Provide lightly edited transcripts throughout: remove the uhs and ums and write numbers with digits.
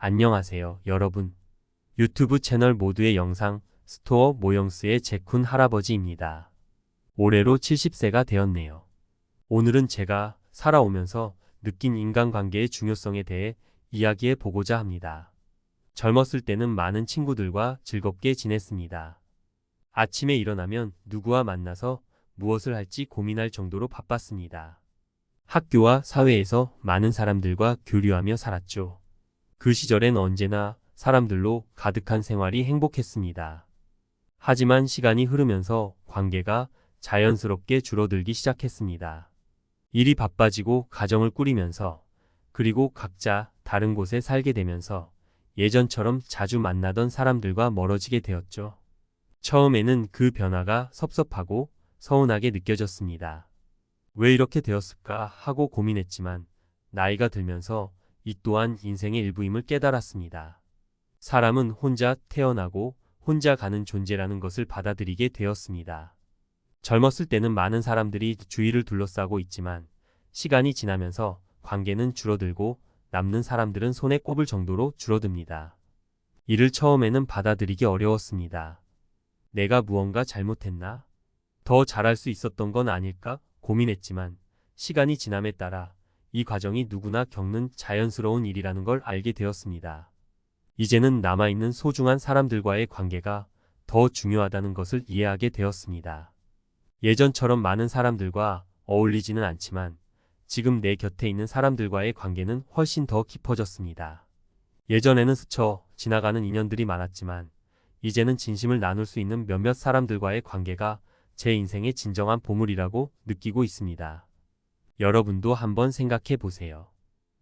안녕하세요, 여러분. 유튜브 채널 모두의 영상 스토어 모형스의 제쿤 할아버지입니다. 올해로 70세가 되었네요. 오늘은 제가 살아오면서 느낀 인간관계의 중요성에 대해 이야기해 보고자 합니다. 젊었을 때는 많은 친구들과 즐겁게 지냈습니다. 아침에 일어나면 누구와 만나서 무엇을 할지 고민할 정도로 바빴습니다. 학교와 사회에서 많은 사람들과 교류하며 살았죠. 그 시절엔 언제나 사람들로 가득한 생활이 행복했습니다. 하지만 시간이 흐르면서 관계가 자연스럽게 줄어들기 시작했습니다. 일이 바빠지고 가정을 꾸리면서 그리고 각자 다른 곳에 살게 되면서 예전처럼 자주 만나던 사람들과 멀어지게 되었죠. 처음에는 그 변화가 섭섭하고 서운하게 느껴졌습니다. 왜 이렇게 되었을까 하고 고민했지만 나이가 들면서 이 또한 인생의 일부임을 깨달았습니다. 사람은 혼자 태어나고 혼자 가는 존재라는 것을 받아들이게 되었습니다. 젊었을 때는 많은 사람들이 주위를 둘러싸고 있지만 시간이 지나면서 관계는 줄어들고 남는 사람들은 손에 꼽을 정도로 줄어듭니다. 이를 처음에는 받아들이기 어려웠습니다. 내가 무언가 잘못했나? 더 잘할 수 있었던 건 아닐까? 고민했지만 시간이 지남에 따라 이 과정이 누구나 겪는 자연스러운 일이라는 걸 알게 되었습니다. 이제는 남아있는 소중한 사람들과의 관계가 더 중요하다는 것을 이해하게 되었습니다. 예전처럼 많은 사람들과 어울리지는 않지만 지금 내 곁에 있는 사람들과의 관계는 훨씬 더 깊어졌습니다. 예전에는 스쳐 지나가는 인연들이 많았지만 이제는 진심을 나눌 수 있는 몇몇 사람들과의 관계가 제 인생의 진정한 보물이라고 느끼고 있습니다. 여러분도 한번 생각해 보세요.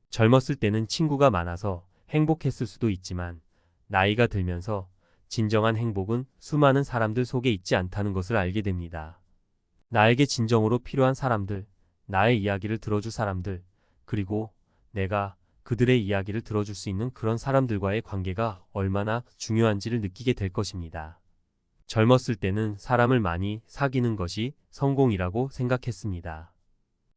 젊었을 때는 친구가 많아서 행복했을 수도 있지만 나이가 들면서 진정한 행복은 수많은 사람들 속에 있지 않다는 것을 알게 됩니다. 나에게 진정으로 필요한 사람들, 나의 이야기를 들어줄 사람들, 그리고 내가 그들의 이야기를 들어줄 수 있는 그런 사람들과의 관계가 얼마나 중요한지를 느끼게 될 것입니다. 젊었을 때는 사람을 많이 사귀는 것이 성공이라고 생각했습니다.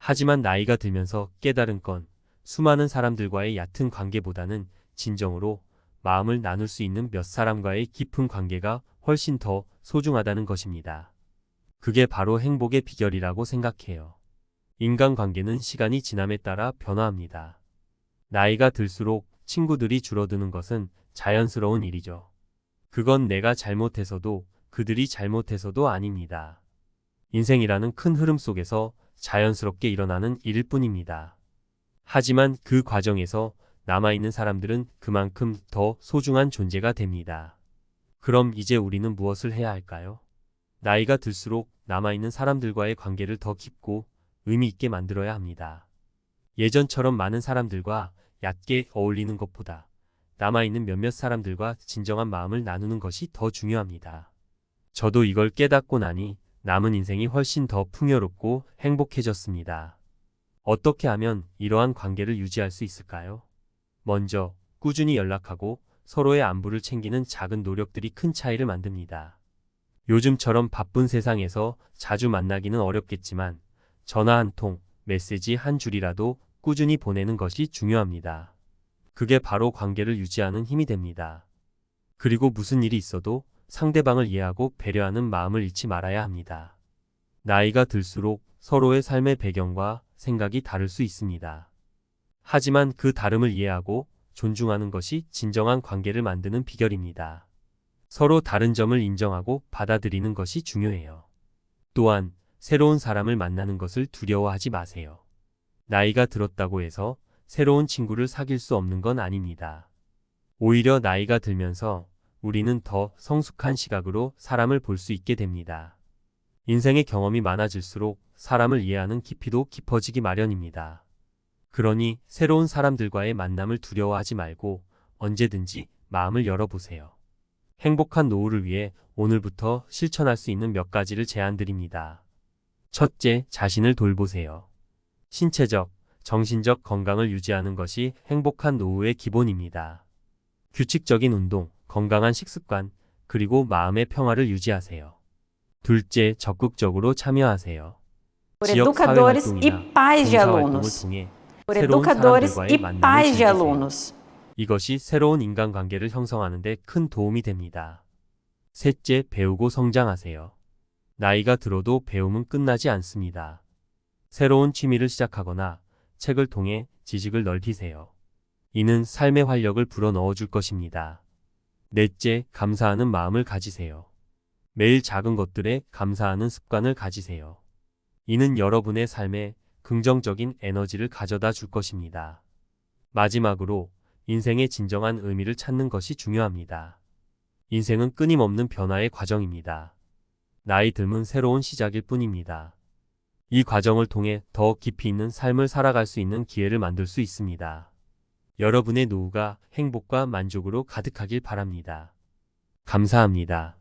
하지만 나이가 들면서 깨달은 건 수많은 사람들과의 얕은 관계보다는 진정으로 마음을 나눌 수 있는 몇 사람과의 깊은 관계가 훨씬 더 소중하다는 것입니다. 그게 바로 행복의 비결이라고 생각해요. 인간관계는 시간이 지남에 따라 변화합니다. 나이가 들수록 친구들이 줄어드는 것은 자연스러운 일이죠. 그건 내가 잘못해서도 그들이 잘못해서도 아닙니다. 인생이라는 큰 흐름 속에서 자연스럽게 일어나는 일일 뿐입니다. 하지만 그 과정에서 남아있는 사람들은 그만큼 더 소중한 존재가 됩니다. 그럼 이제 우리는 무엇을 해야 할까요? 나이가 들수록 남아있는 사람들과의 관계를 더 깊고 의미 있게 만들어야 합니다. 예전처럼 많은 사람들과 얕게 어울리는 것보다 남아있는 몇몇 사람들과 진정한 마음을 나누는 것이 더 중요합니다. 저도 이걸 깨닫고 나니 남은 인생이 훨씬 더 풍요롭고 행복해졌습니다. 어떻게 하면 이러한 관계를 유지할 수 있을까요? 먼저 꾸준히 연락하고 서로의 안부를 챙기는 작은 노력들이 큰 차이를 만듭니다. 요즘처럼 바쁜 세상에서 자주 만나기는 어렵겠지만 전화 한 통, 메시지 한 줄이라도 꾸준히 보내는 것이 중요합니다. 그게 바로 관계를 유지하는 힘이 됩니다. 그리고 무슨 일이 있어도 상대방을 이해하고 배려하는 마음을 잃지 말아야 합니다. 나이가 들수록 서로의 삶의 배경과 생각이 다를 수 있습니다. 하지만 그 다름을 이해하고 존중하는 것이 진정한 관계를 만드는 비결입니다. 서로 다른 점을 인정하고 받아들이는 것이 중요해요. 또한 새로운 사람을 만나는 것을 두려워하지 마세요. 나이가 들었다고 해서 새로운 친구를 사귈 수 없는 건 아닙니다. 오히려 나이가 들면서 우리는 더 성숙한 시각으로 사람을 볼 수 있게 됩니다. 인생의 경험이 많아질수록 사람을 이해하는 깊이도 깊어지기 마련입니다. 그러니 새로운 사람들과의 만남을 두려워하지 말고 언제든지 마음을 열어보세요. 행복한 노후를 위해 오늘부터 실천할 수 있는 몇 가지를 제안드립니다. 첫째, 자신을 돌보세요. 신체적, 정신적 건강을 유지하는 것이 행복한 노후의 기본입니다. 규칙적인 운동, 건강한 식습관, 그리고 마음의 평화를 유지하세요. 둘째, 적극적으로 참여하세요. Por 지역 사회 educadores e 활동이나 pais de 봉사활동을 alunos. 통해 Por 새로운 educadores 사람들과의 e 만남을 pais de 즐기세요. alunos. 이것이 새로운 인간관계를 형성하는 데 큰 도움이 됩니다. 셋째, 배우고 성장하세요. 나이가 들어도 배움은 끝나지 않습니다. 새로운 취미를 시작하거나 책을 통해 지식을 넓히세요. 이는 삶의 활력을 불어넣어 줄 것입니다. 넷째, 감사하는 마음을 가지세요. 매일 작은 것들에 감사하는 습관을 가지세요. 이는 여러분의 삶에 긍정적인 에너지를 가져다 줄 것입니다. 마지막으로 인생의 진정한 의미를 찾는 것이 중요합니다. 인생은 끊임없는 변화의 과정입니다. 나이 들면 새로운 시작일 뿐입니다. 이 과정을 통해 더 깊이 있는 삶을 살아갈 수 있는 기회를 만들 수 있습니다. 여러분의 노후가 행복과 만족으로 가득하길 바랍니다. 감사합니다.